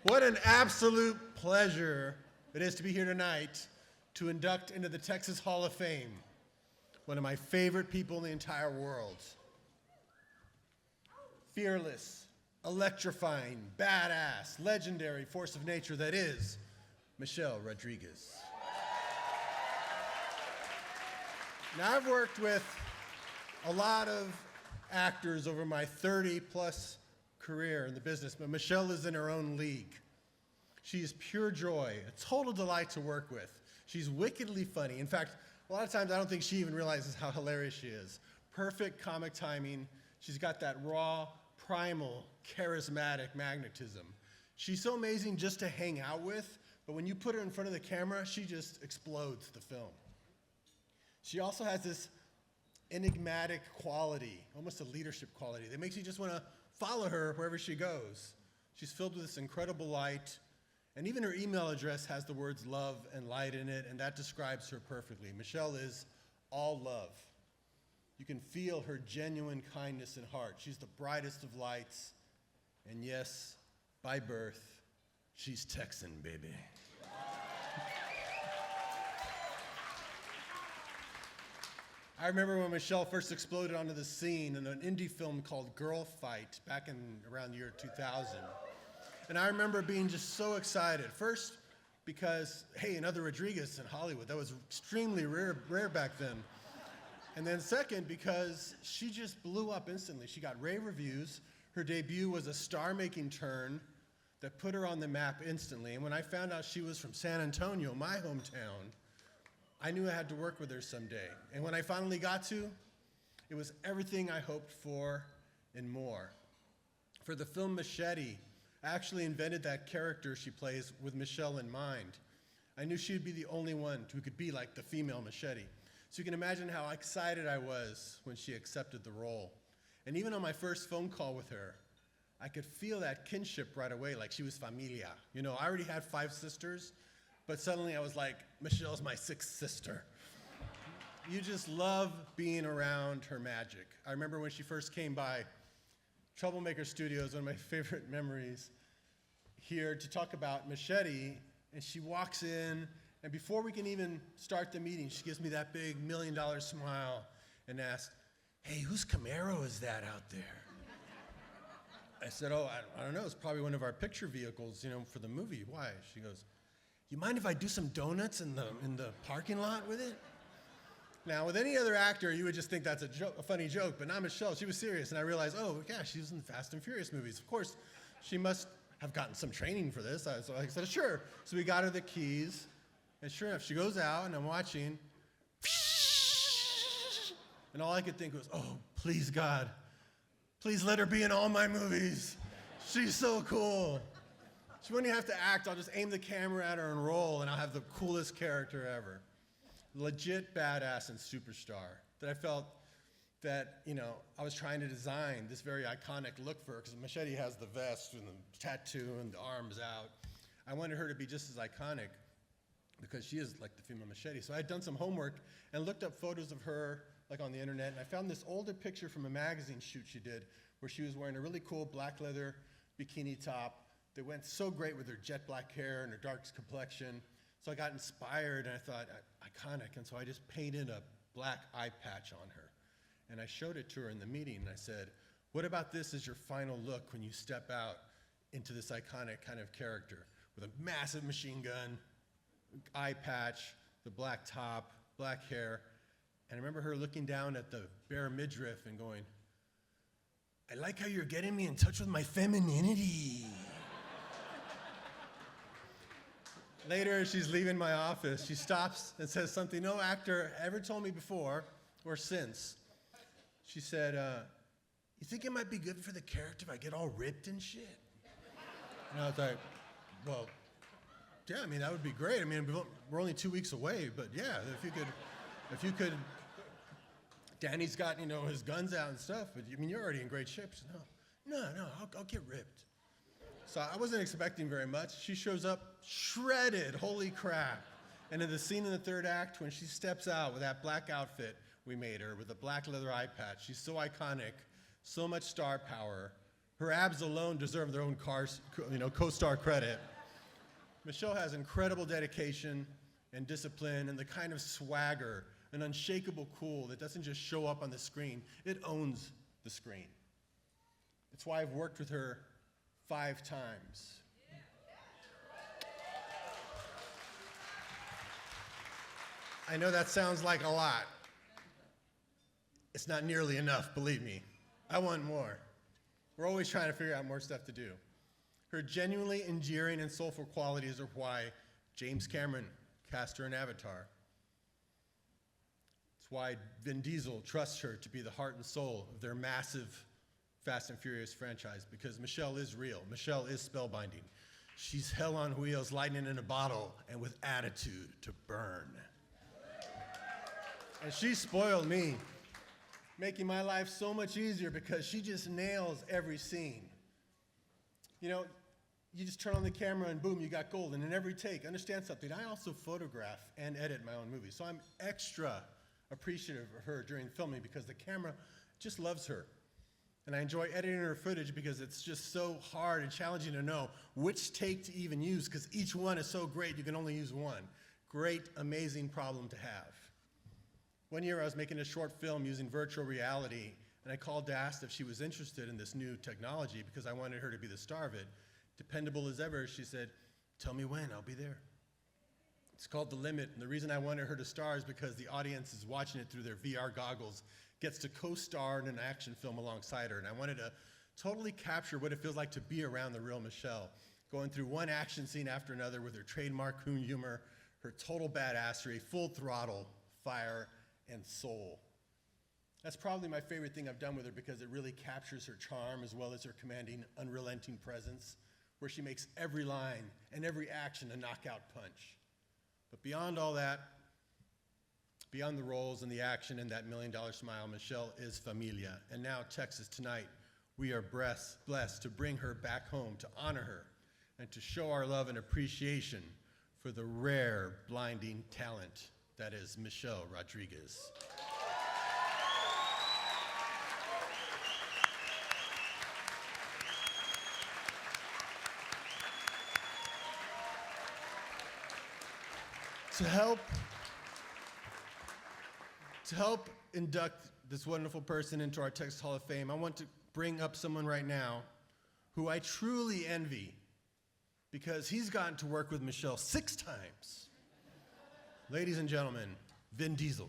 What an absolute pleasure it is to be here tonight to induct into the Texas Hall of Fame one of my favorite people in the entire world. Fearless, electrifying, badass, legendary force of nature that is Michelle Rodriguez. Now, I've worked with a lot of actors over my 30-plus career in the business, but Michelle is in her own league. She is pure joy, a total delight to work with. She's wickedly funny. In fact, a lot of times I don't think she even realizes how hilarious she is. Perfect comic timing. She's got that raw, primal, charismatic magnetism. She's so amazing just to hang out with, but when you put her in front of the camera, she just explodes the film. She also has this enigmatic quality, almost a leadership quality, that makes you just want to follow her wherever she goes. She's filled with this incredible light, and even her email address has the words love and light in it, and that describes her perfectly. Michelle is all love. You can feel her genuine kindness and heart. She's the brightest of lights, and yes, by birth, she's Texan, baby. I remember when Michelle first exploded onto the scene in an indie film called Girl Fight back in around the year 2000. And I remember being just so excited. First, because, hey, another Rodriguez in Hollywood. That was extremely rare back then. And then second, because she just blew up instantly. She got rave reviews. Her debut was a star-making turn that put her on the map instantly. And when I found out she was from San Antonio, my hometown, I knew I had to work with her someday. And when I finally got to, it was everything I hoped for and more. For the film Machete, I actually invented that character she plays with Michelle in mind. I knew she would be the only one who could be like the female Machete. So you can imagine how excited I was when she accepted the role. And even on my first phone call with her, I could feel that kinship right away, like she was familia. You know, I already had 5 sisters, but suddenly I was like, Michelle's my 6th sister. You just love being around her magic. I remember when she first came by, Troublemaker Studios, one of my favorite memories, here to talk about Machete, and she walks in, and before we can even start the meeting, she gives me that big $1 million smile and asks, hey, whose Camaro is that out there? I said, oh, I don't know, it's probably one of our picture vehicles, you know, for the movie. Why? She goes, you mind if I do some donuts in the parking lot with it? Now, with any other actor, you would just think that's a funny joke, but not Michelle. She was serious, and I realized, oh, yeah, she was in the Fast and Furious movies. Of course, she must have gotten some training for this. So I said, sure. So we got her the keys, and sure enough, she goes out, and I'm watching, and all I could think was, oh, please, God, please let her be in all my movies. She's so cool. She wouldn't even have to act. I'll just aim the camera at her and roll, and I'll have the coolest character ever. Legit badass and superstar that I felt that, you know, I was trying to design this very iconic look for her, because Machete has the vest and the tattoo and the arms out. I wanted her to be just as iconic because she is like the female Machete. So I had done some homework and looked up photos of her like on the internet, and I found this older picture from a magazine shoot she did where she was wearing a really cool black leather bikini top that went so great with her jet black hair and her dark complexion. So I got inspired, and I thought, iconic, and so I just painted a black eye patch on her. And I showed it to her in the meeting, and I said, what about this as your final look when you step out into this iconic kind of character with a massive machine gun, eye patch, the black top, black hair. And I remember her looking down at the bare midriff and going, I like how you're getting me in touch with my femininity. Later, she's leaving my office. She stops and says something no actor ever told me before or since. She said, you think it might be good for the character if I get all ripped and shit? And I was like, well, yeah, I mean, that would be great. I mean, we're only 2 weeks away, but yeah, if you could, Danny's got, you know, his guns out and stuff, but I mean, you're already in great shape. She said, no, I'll get ripped. So I wasn't expecting very much. She shows up shredded, holy crap. And in the scene in the 3rd act, when she steps out with that black outfit we made her, with the black leather eye patch, she's so iconic, so much star power. Her abs alone deserve their own co-star credit. Michelle has incredible dedication and discipline and the kind of swagger, an unshakable cool that doesn't just show up on the screen, it owns the screen. It's why I've worked with her 5 times. I know that sounds like a lot. It's not nearly enough, believe me. I want more. We're always trying to figure out more stuff to do. Her genuinely endearing and soulful qualities are why James Cameron cast her in Avatar. It's why Vin Diesel trusts her to be the heart and soul of their massive Fast and Furious franchise, because Michelle is real. Michelle is spellbinding. She's hell on wheels, lightning in a bottle, and with attitude to burn. And she spoiled me, making my life so much easier because she just nails every scene. You know, you just turn on the camera and boom, you got gold. And in every take, understand something, I also photograph and edit my own movies. So I'm extra appreciative of her during filming because the camera just loves her. And I enjoy editing her footage because it's just so hard and challenging to know which take to even use, because each one is so great you can only use one. Great, amazing problem to have. One year I was making a short film using virtual reality, and I called to ask if she was interested in this new technology because I wanted her to be the star of it. Dependable as ever, she said, "Tell me when, I'll be there." It's called The Limit, and the reason I wanted her to star is because the audience is watching it through their VR goggles, gets to co-star in an action film alongside her, and I wanted to totally capture what it feels like to be around the real Michelle, going through one action scene after another with her trademark coon humor, her total badassery, full throttle, fire, and soul. That's probably my favorite thing I've done with her because it really captures her charm as well as her commanding, unrelenting presence, where she makes every line and every action a knockout punch. But beyond all that, beyond the roles and the action and that $1 million smile, Michelle is familia. And now, Texas, tonight, we are blessed to bring her back home, to honor her, and to show our love and appreciation for the rare, blinding talent that is Michelle Rodriguez. To help induct this wonderful person into our Texas Hall of Fame, I want to bring up someone right now who I truly envy because he's gotten to work with Michelle 6 times. Ladies and gentlemen, Vin Diesel.